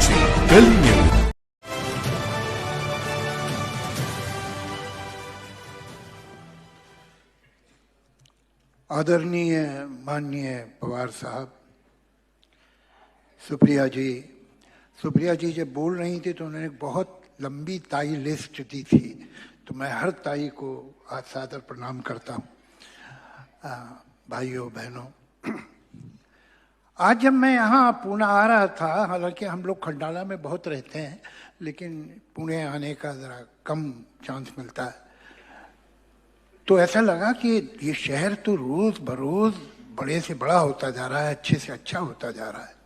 साक्षी Delhi news. आदरणीय माननीय पवार साहब, सुप्रिया जी जब बोल रही थी तो उन्होंने बहुत लंबी ताई लिस्ट दी थी, तो मैं हर ताई को आज सादर प्रणाम करता हूँ। भाइयों बहनों, आज जब मैं यहाँ पुणे आ रहा था, हालांकि हम लोग खंडाला में बहुत रहते हैं, लेकिन पुणे आने का ज़रा कम चांस मिलता है, तो ऐसा लगा कि ये शहर तो रोज़ बरोज़ बड़े से बड़ा होता जा रहा है, अच्छे से अच्छा होता जा रहा है।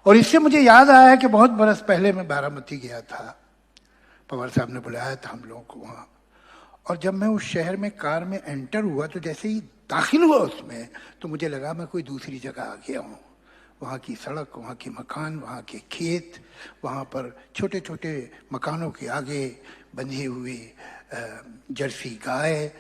और इससे मुझे याद आया कि बहुत बरस पहले मैं बारामती गया था, पवार साहब ने बुलाया था हम लोगों को वहाँ, और जब मैं उस शहर में कार में एंटर हुआ तो जैसे ही दाखिल हुआ उसमें, तो मुझे लगा मैं कोई दूसरी जगह आ गया हूँ। वहाँ की सड़क, वहाँ के मकान, वहाँ के खेत, वहाँ पर छोटे छोटे मकानों के आगे बंधे हुए जर्सी गाय,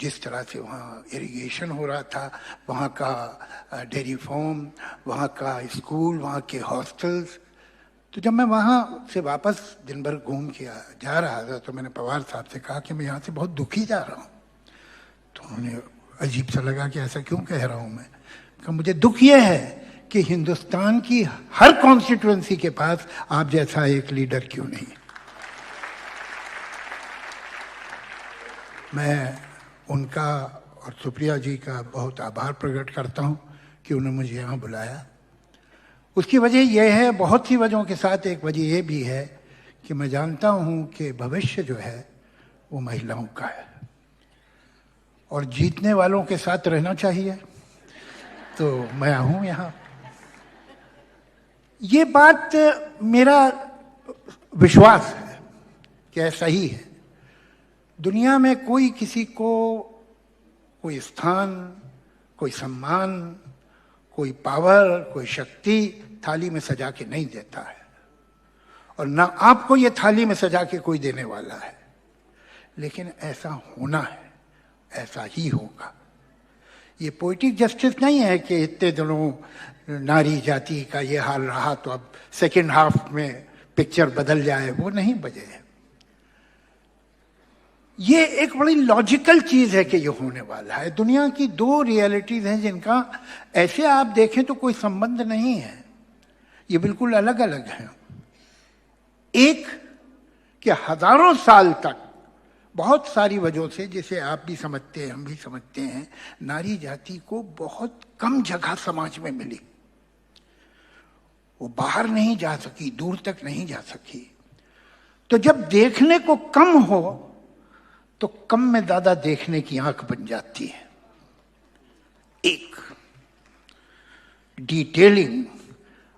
जिस तरह से वहाँ इरिगेशन हो रहा था, वहाँ का डेयरी फार्म, वहाँ का स्कूल, वहाँ के हॉस्टल्स। तो जब मैं वहाँ से वापस दिन भर घूम के जा रहा था, तो मैंने पवार साहब से कहा कि मैं यहाँ से बहुत दुखी जा रहा हूँ। तो उन्हें अजीब सा लगा कि ऐसा क्यों कह रहा हूँ मैं। कहा मुझे दुख ये है कि हिंदुस्तान की हर कॉन्स्टिट्यूएंसी के पास आप जैसा एक लीडर क्यों नहीं। मैं उनका और सुप्रिया जी का बहुत आभार प्रकट करता हूँ कि उन्होंने मुझे यहाँ बुलाया। उसकी वजह यह है, बहुत सी वजहों के साथ एक वजह यह भी है कि मैं जानता हूँ कि भविष्य जो है वो महिलाओं का है और जीतने वालों के साथ रहना चाहिए, तो मैं हूँ यहाँ। ये बात मेरा विश्वास है कि ऐसा ही है। दुनिया में कोई किसी को कोई स्थान, कोई सम्मान, कोई पावर, कोई शक्ति थाली में सजा के नहीं देता है, और ना आपको ये थाली में सजा के कोई देने वाला है। लेकिन ऐसा होना है, ऐसा ही होगा। ये पोइटिक जस्टिस नहीं है कि इतने दिनों नारी जाति का ये हाल रहा तो अब सेकेंड हाफ में पिक्चर बदल जाए, वो नहीं बजे है। ये एक बड़ी लॉजिकल चीज है कि ये होने वाला है। दुनिया की दो रियलिटीज हैं जिनका ऐसे आप देखें तो कोई संबंध नहीं है, ये बिल्कुल अलग अलग हैं। एक कि हजारों साल तक बहुत सारी वजहों से, जिसे आप भी समझते हैं, हम भी समझते हैं, नारी जाति को बहुत कम जगह समाज में मिली। वो बाहर नहीं जा सकी, दूर तक नहीं जा सकी। तो जब देखने को कम हो तो कम में ज्यादा देखने की आंख बन जाती है। एक डिटेलिंग,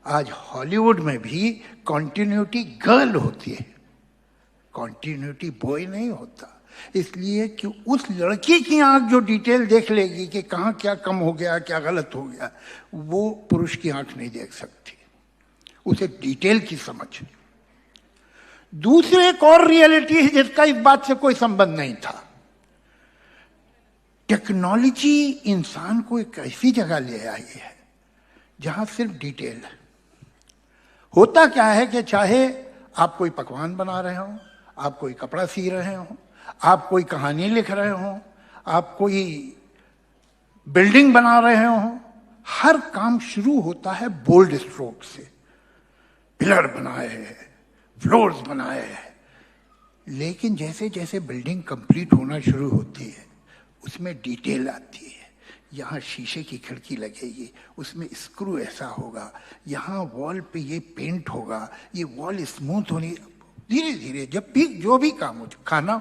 आज हॉलीवुड में भी कंटिन्यूटी गर्ल होती है, कंटिन्यूटी बॉय नहीं होता, इसलिए कि उस लड़की की आंख जो डिटेल देख लेगी कि कहाँ क्या कम हो गया, क्या गलत हो गया, वो पुरुष की आंख नहीं देख सकती, उसे डिटेल की समझ। दूसरे एक और रियलिटी है जिसका इस बात से कोई संबंध नहीं था। टेक्नोलॉजी इंसान को एक ऐसी जगह ले आई है जहां सिर्फ डिटेल है। होता क्या है कि चाहे आप कोई पकवान बना रहे हो, आप कोई कपड़ा सी रहे हो, आप कोई कहानी लिख रहे हो, आप कोई बिल्डिंग बना रहे हो, हर काम शुरू होता है बोल्ड स्ट्रोक से। पिलर बनाए हैं, फ्लोर्स बनाए हैं, लेकिन जैसे जैसे बिल्डिंग कंप्लीट होना शुरू होती है उसमें डिटेल आती है। यहाँ शीशे की खिड़की लगेगी, उसमें स्क्रू ऐसा होगा, यहाँ वॉल पे ये पेंट होगा, ये वॉल स्मूथ होनी। धीरे धीरे जब भी जो भी काम हो, खाना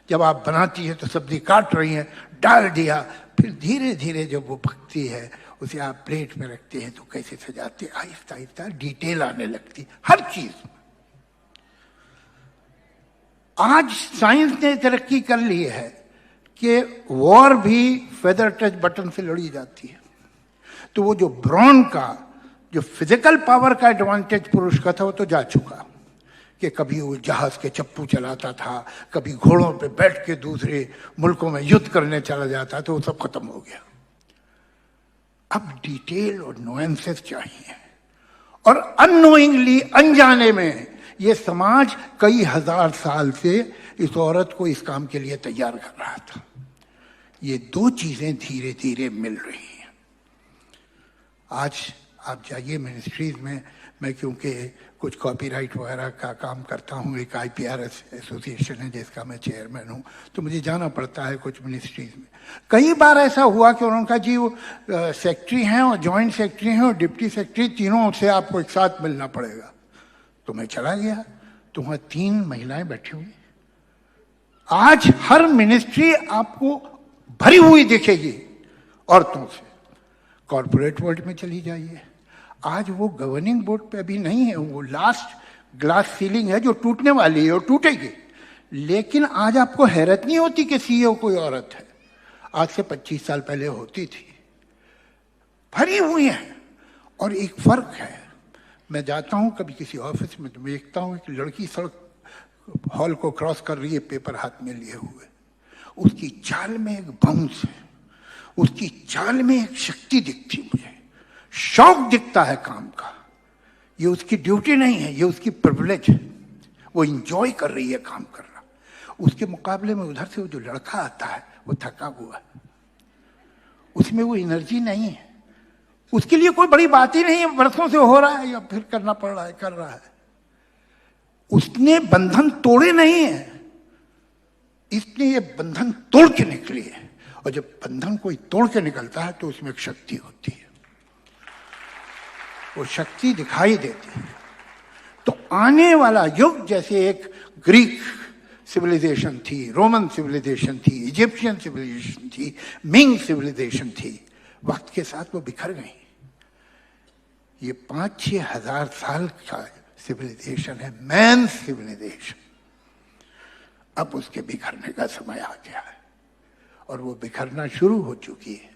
जब आप बनाती है तो सब्जी काट रही है, डाल दिया, फिर धीरे धीरे जब वो पकती है उसे आप प्लेट में रखते हैं तो कैसे सजाते, आहिस्ता आहिस्ता डिटेल आने लगती हर चीज। आज साइंस ने तरक्की कर ली है कि वॉर भी फेदर टच बटन से लड़ी जाती है। तो वो जो ब्रॉन का, जो फिजिकल पावर का एडवांटेज पुरुष का था, वो तो जा चुका। कि कभी वो जहाज के चप्पू चलाता था, कभी घोड़ों पे बैठ के दूसरे मुल्कों में युद्ध करने चला जाता, तो वो सब खत्म हो गया। अब डिटेल और नुएंसेस चाहिए, और अननोइंगली, अनजाने में ये समाज कई हजार साल से इस औरत को इस काम के लिए तैयार कर रहा था। ये दो चीजें धीरे धीरे मिल रही हैं। आज आप जाइए मिनिस्ट्रीज में, मैं क्योंकि कुछ कॉपीराइट वगैरह का काम करता हूँ, एक IPRS एसोसिएशन है जिसका मैं चेयरमैन हूँ, तो मुझे जाना पड़ता है कुछ मिनिस्ट्रीज में। कई बार ऐसा हुआ कि उन्होंने कहा जी वो सेक्रेटरी हैं और जॉइंट सेक्रेटरी हैं और डिप्टी सेक्रेटरी, तीनों से आपको एक साथ मिलना पड़ेगा। तो मैं चला गया, तो वहाँ 3 महिलाएं बैठी हुई। आज हर मिनिस्ट्री आपको भरी हुई दिखेगी औरतों से। कॉर्पोरेट वर्ल्ड में चली जाइए, आज वो गवर्निंग बोर्ड पे अभी नहीं है, वो लास्ट ग्लास सीलिंग है जो टूटने वाली है और टूटेगी। लेकिन आज आपको हैरत नहीं होती कि CEO कोई औरत है, आज से 25 साल पहले होती थी। भरी हुई है। और एक फर्क है, मैं जाता हूं कभी किसी ऑफिस में तो देखता हूं कि लड़की सड़क हॉल को क्रॉस कर रही है पेपर हाथ में लिए हुए, उसकी चाल में एक बाउंस है, उसकी चाल में एक शक्ति दिखती, मुझे शौक दिखता है काम का। ये उसकी ड्यूटी नहीं है, ये उसकी प्रिविलेज है, वो इंजॉय कर रही है काम करना। उसके मुकाबले में उधर से वो जो लड़का आता है वो थका हुआ है, उसमें वो एनर्जी नहीं है, उसके लिए कोई बड़ी बात ही नहीं है, बरसों से हो रहा है या फिर करना पड़ रहा है, कर रहा है। उसने बंधन तोड़े नहीं है, इसने ये बंधन तोड़ के निकली है। और जब बंधन कोई तोड़ के निकलता है तो उसमें एक शक्ति होती है, वो शक्ति दिखाई देती है। तो आने वाला युग जैसे एक ग्रीक सिविलाइजेशन थी, रोमन सिविलाइजेशन थी, इजिप्शियन सिविलाइजेशन थी, मिंग सिविलाइजेशन थी, वक्त के साथ वो बिखर गई। ये 5-6 हजार साल का सिविलाइजेशन है, मैन सिविलाइजेशन। अब उसके बिखरने का समय आ गया है और वो बिखरना शुरू हो चुकी है,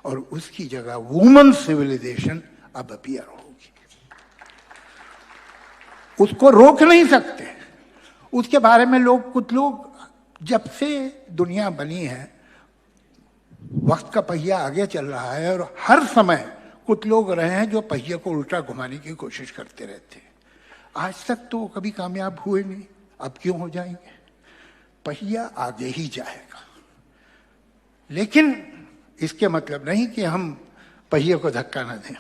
और उसकी जगह वुमन सिविलाइजेशन अब अपीयर होगी। उसको रोक नहीं सकते। उसके बारे में कुछ लोग जब से दुनिया बनी है, वक्त का पहिया आगे चल रहा है और हर समय कुछ लोग रहे हैं जो पहिए को उल्टा घुमाने की कोशिश करते रहते हैं। आज तक तो कभी कामयाब हुए नहीं, अब क्यों हो जाएंगे? पहिया आगे ही जाएगा। लेकिन इसके मतलब नहीं कि हम पहिए को धक्का न दें।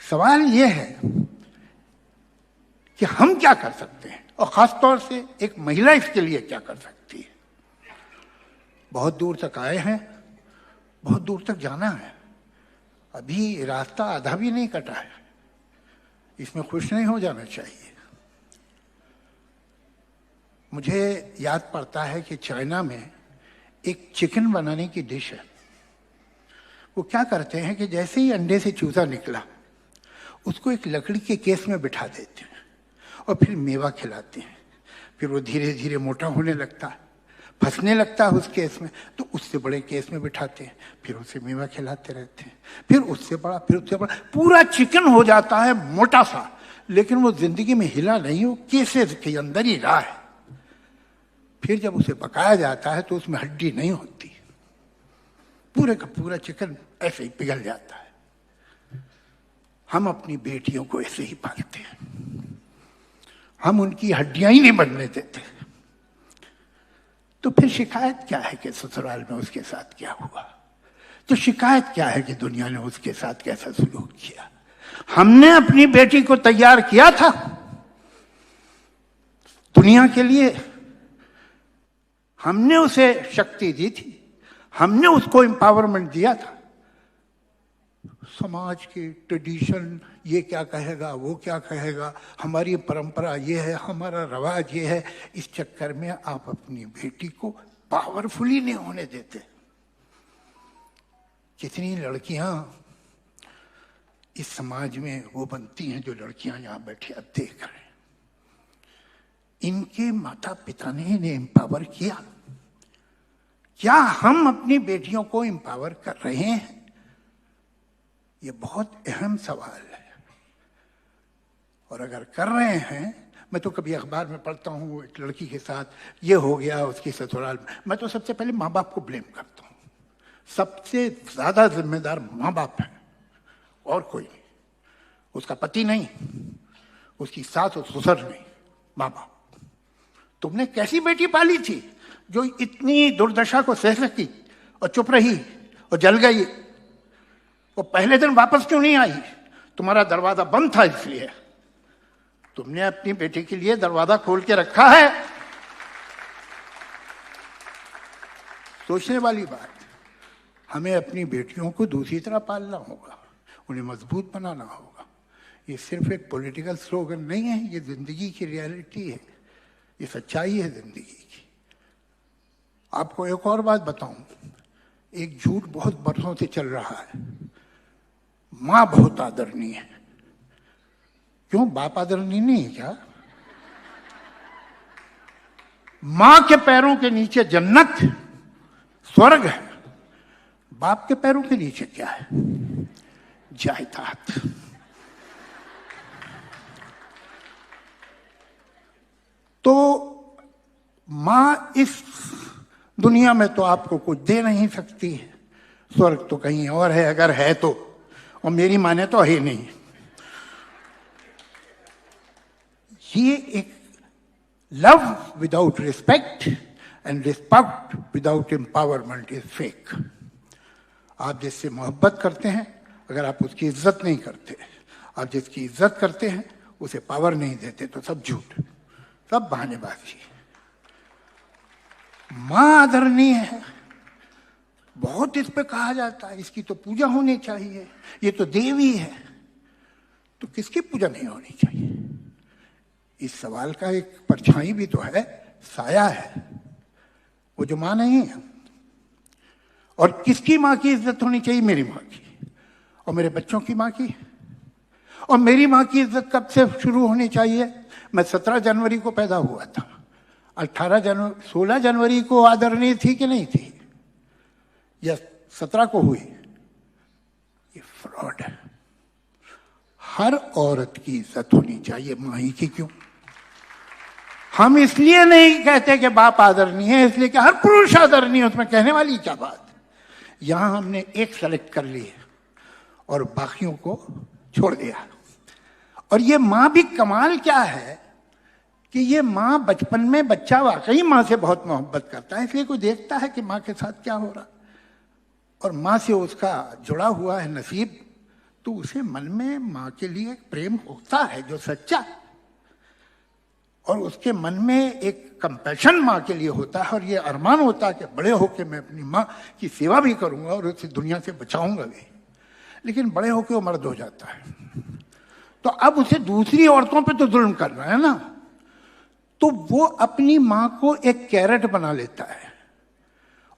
सवाल यह है कि हम क्या कर सकते हैं, और खासतौर से एक महिला इसके लिए क्या कर सकती है। बहुत दूर तक आए हैं, बहुत दूर तक जाना है, अभी रास्ता आधा भी नहीं कटा है, इसमें खुश नहीं हो जाना चाहिए। मुझे याद पड़ता है कि चाइना में एक चिकन बनाने की डिश है। वो क्या करते हैं कि जैसे ही अंडे से चूजा निकला, उसको एक लकड़ी के केस में बिठा देते हैं और फिर मेवा खिलाते हैं। फिर वो धीरे धीरे मोटा होने लगता है, फंसने लगता है उस केस में, तो उससे बड़े केस में बिठाते हैं, फिर उसे मेवा खिलाते रहते हैं, फिर उससे बड़ा, फिर उससे बड़ा, पूरा चिकन हो जाता है मोटा सा। लेकिन वो जिंदगी में हिला नहीं, वो केसेस के अंदर ही रहा है। फिर जब उसे पकाया जाता है तो उसमें हड्डी नहीं होती, पूरे का पूरा चिकन ऐसे ही पिघल जाता है। हम अपनी बेटियों को ऐसे ही पालते हैं, हम उनकी हड्डियां ही नहीं बनने देते। तो फिर शिकायत क्या है कि ससुराल में उसके साथ क्या हुआ? तो शिकायत क्या है कि दुनिया ने उसके साथ कैसा सलूक किया? हमने अपनी बेटी को तैयार किया था दुनिया के लिए, हमने उसे शक्ति दी थी, हमने उसको एम्पावरमेंट दिया था। समाज की ट्रेडिशन ये क्या कहेगा, वो क्या कहेगा, हमारी परंपरा ये है, हमारा रवाज ये है, इस चक्कर में आप अपनी बेटी को पावरफुली नहीं होने देते। कितनी लड़कियां इस समाज में वो बनती हैं जो लड़कियां यहां बैठी आप देख रहे हैं। इनके माता पिता ने इन्हें एम्पावर किया। क्या हम अपनी बेटियों को एम्पावर कर रहे हैं? ये बहुत अहम सवाल है। और अगर कर रहे हैं, मैं तो कभी अखबार में पढ़ता हूँ एक लड़की के साथ ये हो गया उसकी ससुराल में, मैं तो सबसे पहले माँ बाप को ब्लेम करता हूँ। सबसे ज्यादा जिम्मेदार माँ बाप हैं और कोई नहीं। उसका पति नहीं, उसकी सास और ससुर नहीं, माँ बाप। तुमने कैसी बेटी पाली थी जो इतनी दुर्दशा को सह सकी और चुप रही और जल गई? वो पहले दिन वापस क्यों नहीं आई? तुम्हारा दरवाजा बंद था इसलिए। तुमने अपनी बेटी के लिए दरवाजा खोल के रखा है। सोचने वाली बात। हमें अपनी बेटियों को दूसरी तरह पालना होगा, उन्हें मजबूत बनाना होगा। ये सिर्फ एक पॉलिटिकल स्लोगन नहीं है, ये जिंदगी की रियलिटी है, ये सच्चाई है जिंदगी की। आपको एक और बात बताऊं, एक झूठ बहुत बरसों से चल रहा है, मां बहुत आदरणीय है। क्यों, बाप आदरणीय नहीं है क्या? मां के पैरों के नीचे जन्नत, स्वर्ग है। बाप के पैरों के नीचे क्या है? जायदाद। तो मां इस दुनिया में तो आपको कुछ दे नहीं सकती है, स्वर्ग तो कहीं और है अगर है तो, और मेरी मां ने तो है नहीं। ये एक love without respect and respect without empowerment is fake. आप जिससे मोहब्बत करते हैं, अगर आप उसकी इज्जत नहीं करते, आप जिसकी इज्जत करते हैं उसे पावर नहीं देते, तो सब झूठ, सब बहानेबाजी। मां आदरणीय है, बहुत इस पे कहा जाता है, इसकी तो पूजा होनी चाहिए, ये तो देवी है। तो किसकी पूजा नहीं होनी चाहिए? इस सवाल का एक परछाई भी तो है, साया है, वो जो मां नहीं है। और किसकी मां की इज्जत होनी चाहिए? मेरी मां की, और मेरे बच्चों की मां की। और मेरी मां की इज्जत कब से शुरू होनी चाहिए? मैं 17 जनवरी को पैदा हुआ था, 16 जनवरी को आदरणीय थी कि नहीं थी, या 17 को हुई? ये फ्रॉड है। हर औरत की इज्जत होनी चाहिए, मां ही की क्यों? हम इसलिए नहीं कहते कि बाप आदरणीय है, इसलिए कि हर पुरुष आदरणीय है, उसमें कहने वाली क्या बात? यहां हमने एक सेलेक्ट कर ली है और बाकियों को छोड़ दिया। और ये मां भी कमाल क्या है कि ये मां बचपन में, बच्चा वाकई मां से बहुत मोहब्बत करता है, इसलिए कोई देखता है कि मां के साथ क्या हो रहा, और मां से उसका जुड़ा हुआ है नसीब, तो उसे मन में मां के लिए एक प्रेम होता है जो सच्चा, और उसके मन में एक कंपैशन मां के लिए होता है, और ये अरमान होता है कि बड़े होके मैं अपनी मां की सेवा भी करूंगा और उसे दुनिया से बचाऊंगा भी। लेकिन बड़े होके वो मर्द हो जाता है, तो अब उसे दूसरी औरतों पे तो जुल्म करना है ना, तो वो अपनी मां को एक कैरेट बना लेता है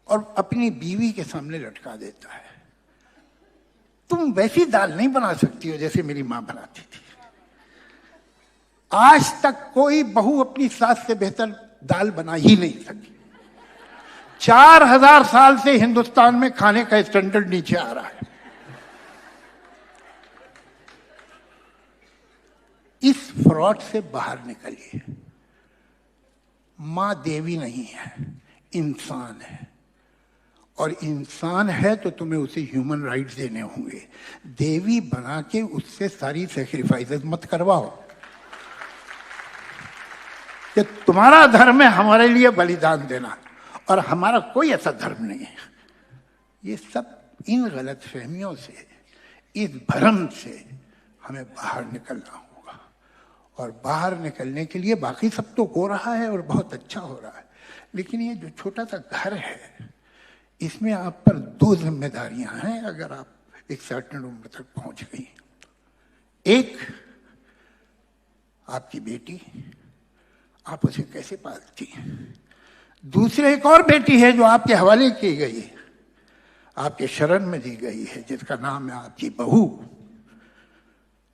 और अपनी बीवी के सामने लटका देता है। तुम वैसी दाल नहीं बना सकती हो जैसे मेरी मां बनाती थी। आज तक कोई बहू अपनी सास से बेहतर दाल बना ही नहीं सकी। 4000 साल से हिंदुस्तान में खाने का स्टैंडर्ड नीचे आ रहा है। इस फ्रॉड से बाहर निकलिए। मां देवी नहीं है, इंसान है, और इंसान है तो तुम्हें उसे ह्यूमन राइट्स देने होंगे। देवी बना के उससे सारी सैक्रिफाइसेस मत करवाओ कि तुम्हारा धर्म है हमारे लिए बलिदान देना, और हमारा कोई ऐसा धर्म नहीं है। ये सब इन गलत फहमियों से, इस भ्रम से हमें बाहर निकलना होगा, और बाहर निकलने के लिए बाकी सब तो हो रहा है और बहुत अच्छा हो रहा है, लेकिन ये जो छोटा सा घर है, इसमें आप पर 2 जिम्मेदारियां हैं अगर आप एक सर्टेन उम्र तक पहुंच गई। एक, आपकी बेटी, आप उसे कैसे पालती हैं। दूसरी एक और बेटी है जो आपके हवाले की गई है, आपके शरण में दी गई है, जिसका नाम है आपकी बहू।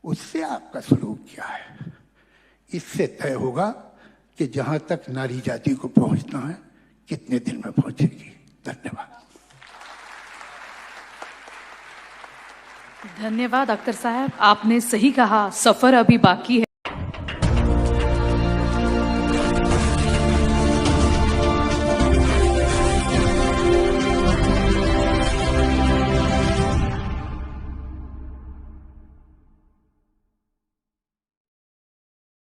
उससे आपका सलूक क्या है, इससे तय होगा कि जहां तक नारी जाति को पहुंचना है कितने दिन में पहुंचेगी। धन्यवाद। धन्यवाद डॉक्टर साहब, आपने सही कहा, सफर अभी बाकी है।